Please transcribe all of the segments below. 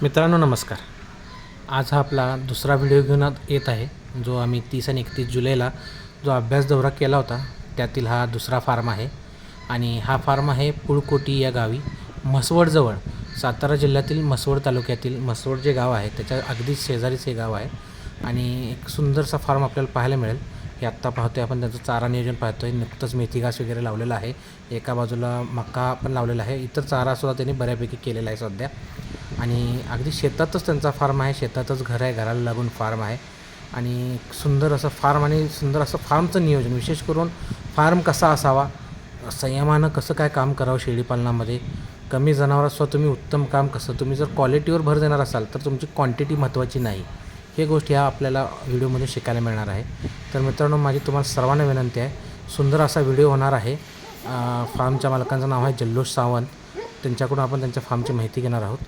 मित्रांनो नमस्कार. आज हा आपला दुसरा व्हिडिओ घेऊन येत आहे, जो आम्ही 30 आणि 31 जुलैला जो अभ्यास दौरा केला होता त्यातील हा दुसरा फार्म आहे. आणि हा फार्म आहे पुळकोटी या गावी, म्हसवडजवळ, सातारा जिल्ह्यातील म्हसवड तालुक्यातील म्हसवड जे गाव आहे त्याच्या अगदीच शेजारीच हे गाव आहे. आणि एक सुंदरसा फार्म आपल्याला पाहायला मिळेल. हे आत्ता पाहतोय आपण, त्यांचं चारा नियोजन पाहतोय. नुकतंच मेथी घास वगैरे लावलेला आहे, एका बाजूला मका पण लावलेला आहे, इतर चारासुद्धा त्यांनी बऱ्यापैकी केलेला आहे सध्या. आणि अगदी शेतातच त्यांचा फार्म आहे, शेतातच घर आहे, घराला लागून फार्म आहे. आणि सुंदर असं फार्म आणि सुंदर असं फार्मचं नियोजन, विशेष करून फार्म कसा असावा, संयमानं कसं काय काम करावं शेळीपालनामध्ये, कमी जनावरांसुद्धा तुम्ही उत्तम काम कसं, तुम्ही जर क्वालिटीवर भर देणार असाल तर तुमची क्वांटिटी महत्त्वाची नाही, हे गोष्टी ह्या आपल्याला व्हिडिओमध्ये शिकायला मिळणार आहे. तर मित्रांनो, माझी तुम्हाला सर्वांना विनंती आहे, सुंदर असा व्हिडिओ होणार आहे. फार्मच्या मालकांचं नाव आहे जल्लोष सावंत. त्यांच्याकडून आपण त्यांच्या फार्मची माहिती घेणार आहोत.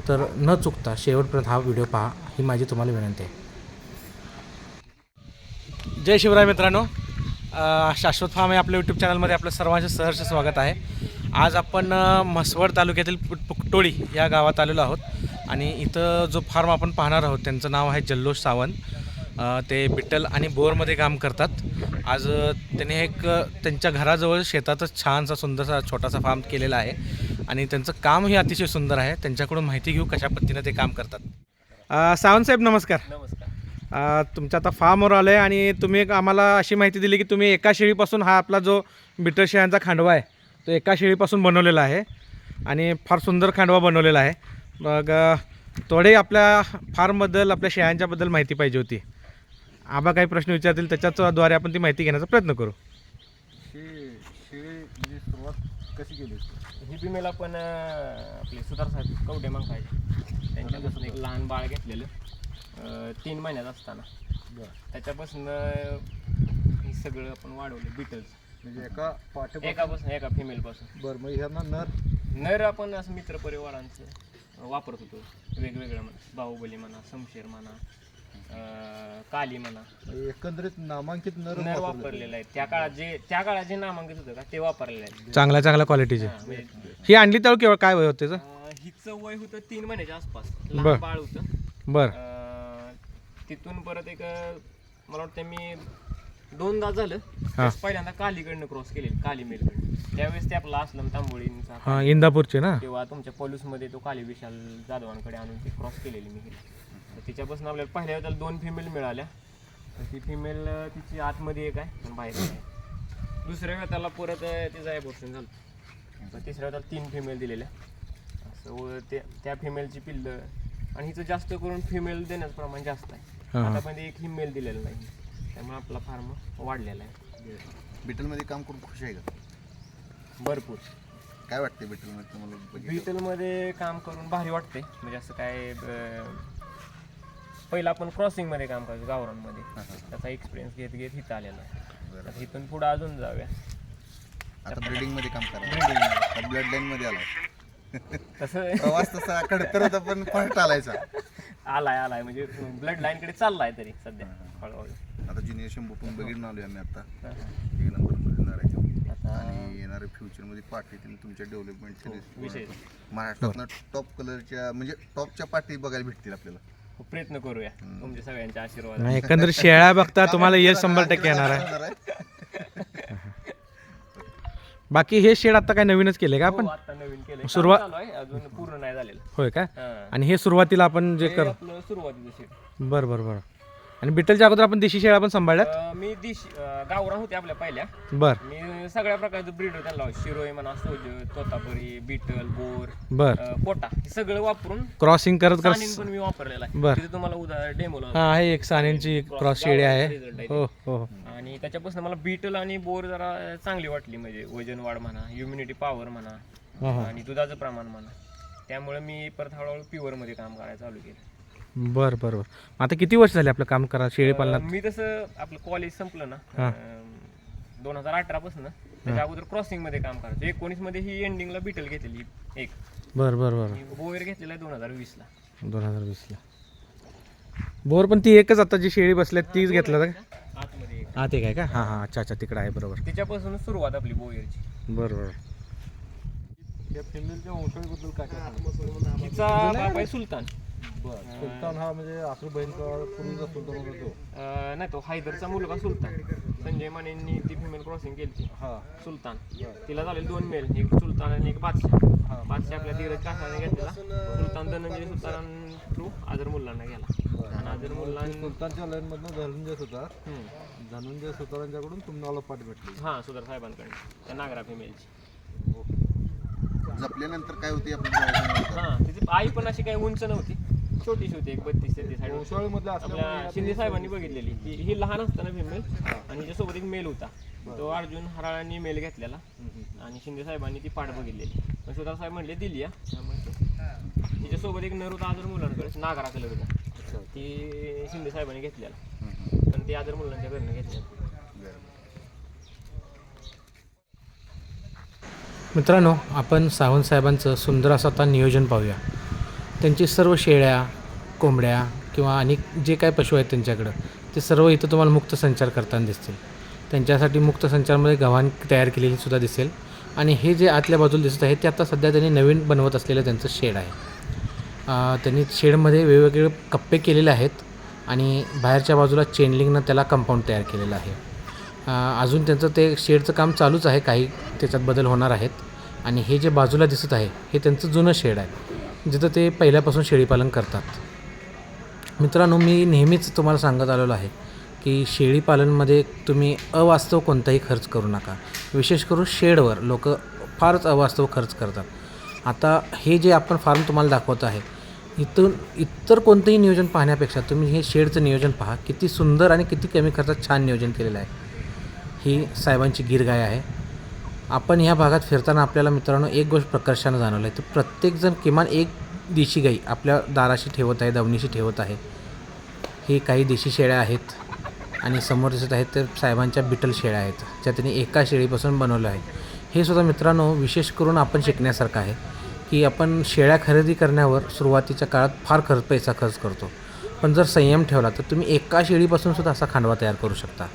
तर न चुकता शेवटपर्यंत हा व्हिडिओ पहा, ही माझी तुम्हाला विनंती आहे. जय शिवराय मित्रांनो. शाश्वत फार्म आहे आपल्या यूट्यूब चॅनलमध्ये आपलं सर्वांचं सहर्ष स्वागत आहे. आज आपण म्हसवड तालुक्यातील पुकटोळी या गावात आलेलो आहोत. आणि इथं जो फार्म आपण पाहणार आहोत त्यांचं नाव आहे जल्लोष सावंत. ते बिट्टल आणि बोरमध्ये काम करतात. आज त्यांनी एक त्यांच्या घराजवळ शेतातच छानसा सुंदरसा छोटासा फार्म केलेला आहे. आणि त्यांचं कामही अतिशय सुंदर आहे. त्यांच्याकडून माहिती घेऊ कशा पद्धतीनं ते काम करतात. सावंत साहेब नमस्कार. नमस्कार. तुमच्या आता फार्मवर आलं आहे आणि तुम्ही एक आम्हाला अशी माहिती दिली की तुम्ही एका शेळीपासून हा आपला जो बिट्टल शेळ्यांचा खांडवा आहे तो एका शेळीपासून बनवलेला आहे आणि फार सुंदर खांडवा बनवलेला आहे. मग थोडे आपल्या फार्मबद्दल, आपल्या शेळ्यांच्याबद्दल माहिती पाहिजे होती. आबा काही प्रश्न विचारतील त्याच्याद्वारे आपण ती माहिती घेण्याचा प्रयत्न करू. शेळी सुरुवात कशी केली? ही फिमेल आपण आपले सुतार साहेब कवडे मग पाहिजे त्यांच्यापासून एक लहान बाळ घेतलेलं 3 महिन्यात असताना. त्याच्यापासून हे सगळं आपण वाढवलं बिटल्स, म्हणजे एका फिमेलपासून. बरं, मग ह्यांना नर आपण असं मित्रपरिवारांचं वापरत होतो वेगवेगळं म्हणा, बाहुबली म्हणा, शमशेर म्हणा, काली म्हणा, एकंदरीत नामांकित नर वापरलेलं आहे. त्या काळात जे नामांकित होतं का ते वापरलेलं आहे. चांगल्या क्वालिटीचे. म्हणजे ही आणली त्यावेळी केवळ काय वय होतं त्याचं? हिचं वय होतं 3 महिन्याच्या आसपास, लहान बाळ होतं. बरं. तिथून परत एक मला वाटतं मी 2दा झालं पहिल्यांदा कालीकडनं क्रॉस केलेली, काली मेलकडनं. त्यावेळेस ते आपला असलम तांबोळींचा इंदापूरचे ना, तेव्हा तुमच्या पॉल्यूसमध्ये तो काली विशाल जाधवांकडे आणून ती क्रॉस केलेली मी. तिच्यापासून आपल्याला पहिल्या वेळेला 2 फिमेल मिळाल्या. ती फिमेल तिची आतमध्ये एक आहे आणि बाहेर आहे. दुसऱ्या वेळेला परत तिचं ॲबॉर्शन झालं. तिसऱ्या वेळेला 3 फिमेल दिलेल्या. असं त्या फिमेलची पिल्लं आणि हिचं जास्त करून फिमेल देण्याचं प्रमाण जास्त आहे. आतापर्यंत एक ही मेल दिलेलं नाही, त्यामुळे आपला फार्म वाढलेला आहे. बिटलमध्ये काम करून खुश आहे का? भरपूर. काय वाटते बिटलमध्ये तुम्हाला? बिटलमध्ये काम करून भारी वाटते. म्हणजे असं काय, पहिलं आपण क्रॉसिंगमध्ये काम करायचो गावरांमध्ये, त्याचा एक्सपिरियन्स घेत इथं आलेला आहे. इथून पुढं अजून जाऊया. आता ब्रिडिंगमध्ये काम करा, ब्लड लाईनमध्ये आला तसं प्रवास तसा खडतर होता पण फर्स्ट आलायचा. आलाय म्हणजे ब्लड लाईनकडे चाललाय तरी सध्या हळूहळू. आता ज्युनियर शंभू पण बघून आलोय आम्ही. आता 1 नंबर बघणार आहे आणि येणाऱ्या फ्युचरमध्ये पाठीतील तुमच्या डेव्हलपमेंटचे विषय महाराष्ट्रातनं टॉप कलरच्या म्हणजे टॉपच्या पाठी बघायला भेटतील आपल्याला. प्रयत्न करूया तुमच्या सगळ्यांच्या आशीर्वाद. नाही, एकंदरीत शेळ्या बघता तुम्हाला यश 100% येणार आहे. बाकी हे शेड आता काय नवीनच केले का आपण? आता नवीन केलं, सुरुवात चालू आहे, अजून पूर्ण नाही झालेलं. होय का? आणि हे सुरुवातीला आपण जे कर आपलं सुरुवातीचं शेड. बरं. आणि बिटलच्या अगोदर आपण देशी शेळ्या पण सांभाळल्यात? मी गावरान होते आपल्या पहिल्या. बरं. मी सगळ्या प्रकारचं ब्रीड त्यांना लावलं. शिरोई म्हणा, सोज, तोतापुरी, बिटल, बोर, बरं. कोटा, हे सगळं वापरून क्रॉसिंग करत सानिन पण मी वापरलेला आहे. बरं. तिथे तुम्हाला डेमोला हा, हे एक सानेंची क्रॉस शेळी आहे. हो. आणि त्याच्यापासून मला बिटल आणि बोर जरा चांगली वाटली. म्हणजे वजन वाढ म्हणा, ह्युमिनिटी पॉवर म्हणा आणि दुधाचं प्रमाण म्हणा. त्यामुळे मी परत हळूहळू प्युअरमध्ये काम करायला चालू केलं. बरं. आता किती वर्ष झाले आपलं काम करा शेळी पालनात? मी तसं आपलं कॉलेज संपलं ना 2018 पासून, त्याच्या अगोदर क्रॉसिंग मध्ये काम करायचं. 19 मध्ये ही एंडिंगला बिटल घेतलेली एक. बरं. बोर घेतलेला आहे 2020 ला. 2020 ला बोर. पण ती एकच आता जी शेळी बसल्यात तीच घेतलं का? आतमध्ये एक. हा, ते काय का? हा, अच्छा, तिकडे आहे. बरोबर. तिच्यापासून सुरुवात आपली बोयरची. बरोबर. या फिमेलच्या वंशावळीबद्दल काय? तिचा बाप आहे सुलतान. बरं सुलतान हा म्हणजे असं बहीणचा पूर्वीचा सुलतान होता तो. नाही तो हैदरचा मुलगा सुलतान. संजय मानेंनी ती फिमेल क्रॉसिंग केली हा सुलतान. बरं. तिला झाले 2 मेल, एक सुलतान आणि एक बादशाह. हा. बादशाह आपल्या धीरज कासाने घेतलेला. सुलतान धनंजय सुलतान थ्रू आझर मुल्लांना गेला आणि आझर मुल्लां सुलतानच्या लाईन मधनं धनंजय सुतार धनंजय सुतारांच्याकडून तुम्हाला पाठ भेटली. हां सुधार साहेबांकडे त्या नागरा फिमेलची. जपल्यानंतर काय होते आपल्या हां तिची आई पण अशी काही उंच नव्हती, छोटीशी होती, एक 32-33 साईड. गोशाळेमधल्या आपल्या असल्यामुळे शिंदे साहेबांनी बघितलेली ही लहान असताना फिमेल आणि हिच्यासोबत एक मेल होता. तो अर्जुन हराळांनी मेल घेतलेला आणि शिंदे साहेबांनी ती पाठ बघितलेली. पण सुधार साहेब म्हणले दिली या. त्यामुळे तिच्यासोबत एक नर होता आझर मुलांकडे नागरा कलरचा, ती शिंदे साहेबांनी घेतलेला पण ती आझर मुलांच्या घरनं घेतलेला. मित्रांनो, आपण सावंत साहेबांचं सुंदर असं आता नियोजन पाहूया. त्यांची सर्व शेळ्या, कोंबड्या किंवा अनेक जे काही पशु आहेत त्यांच्याकडं, ते सर्व इथं तुम्हाला मुक्त संचार करताना दिसतील. त्यांच्यासाठी मुक्त संचारमध्ये गव्हाण तयार केलेली सुद्धा दिसेल. आणि हे जे आतल्या बाजूला दिसत आहे ते आता सध्या त्यांनी नवीन बनवत असलेलं त्यांचं शेड आहे. त्यांनी शेडमध्ये वेगवेगळे कप्पे केलेले आहेत आणि बाहेरच्या बाजूला चेनलिंगनं त्याला कंपाऊंड तयार केलेलं आहे. अजून त्यांचं ते शेडचं काम चालूच आहे, काही त्याच्यात बदल होणार आहेत. आणि हे जे बाजूला दिसत आहे हे त्यांचं जुनं शेड आहे, जिथं ते पहिल्यापासून शेळीपालन करतात. मित्रांनो, मी नेहमीच तुम्हाला सांगत आलेलो आहे की शेळीपालनमध्ये तुम्ही अवास्तव कोणताही खर्च करू नका. विशेष करून शेडवर लोक फारच अवास्तव खर्च करतात. आता हे जे आपण फार्म तुम्हाला दाखवत आहे, इथून इतर कोणतंही नियोजन पाहण्यापेक्षा तुम्ही हे शेडचं नियोजन पहा. किती सुंदर आणि किती कमी खर्चात छान नियोजन केलेलं आहे. ही साहेबांची गिर गाय आहे. आपण ह्या भागात फिरताना आपल्याला मित्रांनो एक गोष्ट प्रकर्षानं जाणवलं आहे, तर प्रत्येकजण किमान एक देशी गाई आपल्या दाराशी ठेवत आहे, दावणीशी ठेवत आहे. ही काही देशी शेळ्या आहेत आणि समोर दिसत आहेत तर साहेबांच्या बिटल शेळ्या आहेत, ज्या त्यांनी एका शेळीपासून बनवलं आहे. हे सुद्धा मित्रांनो विशेष करून आपण शिकण्यासारखं आहे की आपण शेळ्या खरेदी करण्यावर सुरुवातीच्या काळात फार पैसा खर्च करतो, पण जर संयम ठेवला तर तुम्ही एका शेळीपासून सुद्धा असा खांडवा तयार करू शकता.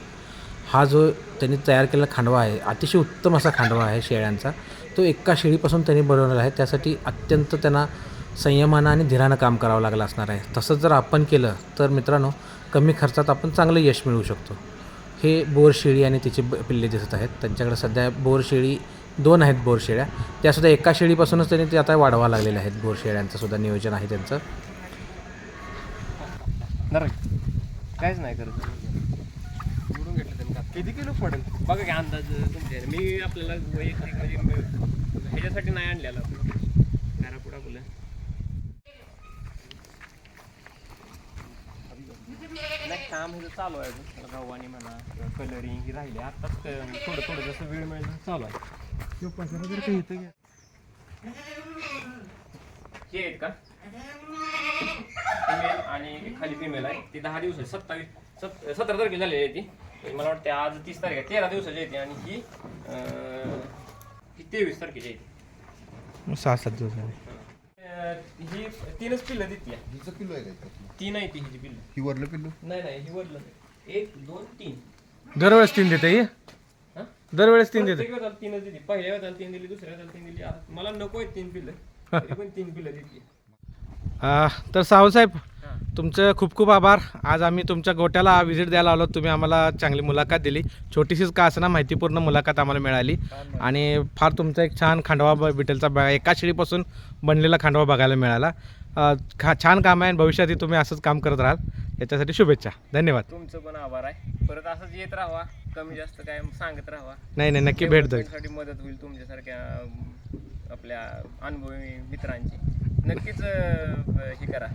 हा जो त्यांनी तयार केलेला खांडवा आहे, अतिशय उत्तम असा खांडवा आहे शेळ्यांचा. तो एका शेळीपासून त्यांनी बनवलेला आहे. त्यासाठी अत्यंत त्यांना संयमानं आणि धीरानं काम करावं लागलं असणार आहे. तसंच जर आपण केलं तर मित्रांनो कमी खर्चात आपण चांगलं यश मिळवू शकतो. हे बोर शेळी आणि तिचे पिल्ले दिसत आहेत. त्यांच्याकडे सध्या बोर शेळी 2 आहेत बोर शेळ्या. त्यासुद्धा एका शेळीपासूनच त्यांनी ते आता वाढवा लागलेले आहेत. बोर शेळ्यांचं सुद्धा नियोजन आहे त्यांचं. काहीच नाही करत. उडून घेतलं त्यांनी का किती किलो पडेल बघा की अंदाज तुमच्या. मी आपल्याला वैयक्तिक म्हणजे ह्याच्यासाठी नाही आणलेला घरापुढा फुलं. नाही काम हे चालू आहे अजून. गव्हाणी म्हणा किंवा कलरिंग ही राहिली. आत्ताच थोडं थोडं जसं वेळ मिळेल तसं चालू आहे. हे आहेत का फिमेल आणि एक खाली फिमेल आहे. ती 10 दिवस 17 तारखेला झालेली आहे ती. मला वाटते आज 30 तारीख आहे. 13 दिवसाची येते आणि ही 23 तारखेची येते. 6-7 दिवस झाले. ही 3च पिल्लं देते. हिचं पिल्लू आहे का? 3 आहे ती हिची पिल्लं. ही वरलं पिल्लू? नाही ही वरलं 1 2 3. दरवेळेस 3 देते ही? हां दरवेळेस 3 देते? प्रत्येक वेळेला 3च देते. पहिल्या वेळेला 3 दिली, दुसऱ्या वेळेला 3 दिली. आता मला नको आहे 3 पिल्लं, तरी पण 3 पिल्लं देते. तर सावंतसाहेब, तुमचं खूप खूप आभार. आज आम्ही तुमच्या गोट्याला व्हिजिट द्यायला आलो. तुम्ही आम्हाला चांगली मुलाखत दिली. छोटीशीच का असना माहितीपूर्ण मुलाखत आम्हाला मिळाली आणि फार तुमचा एक छान खांडवा बिटलचा एका शेळीपासून बनलेला खांडवा बघायला मिळाला. छान काम आहे. भविष्यातही तुम्ही असंच काम करत राहाल, याच्यासाठी शुभेच्छा. धन्यवाद. तुमचं पण आभार आहे. परत असंच येत राहावा, कमी जास्त काय सांगत राहावा. नाही नक्की भेट द्या. साठी मदत होईल तुमच्यासारख्या आपल्या अनुभवी मित्रांची. नक्कीच हे करा.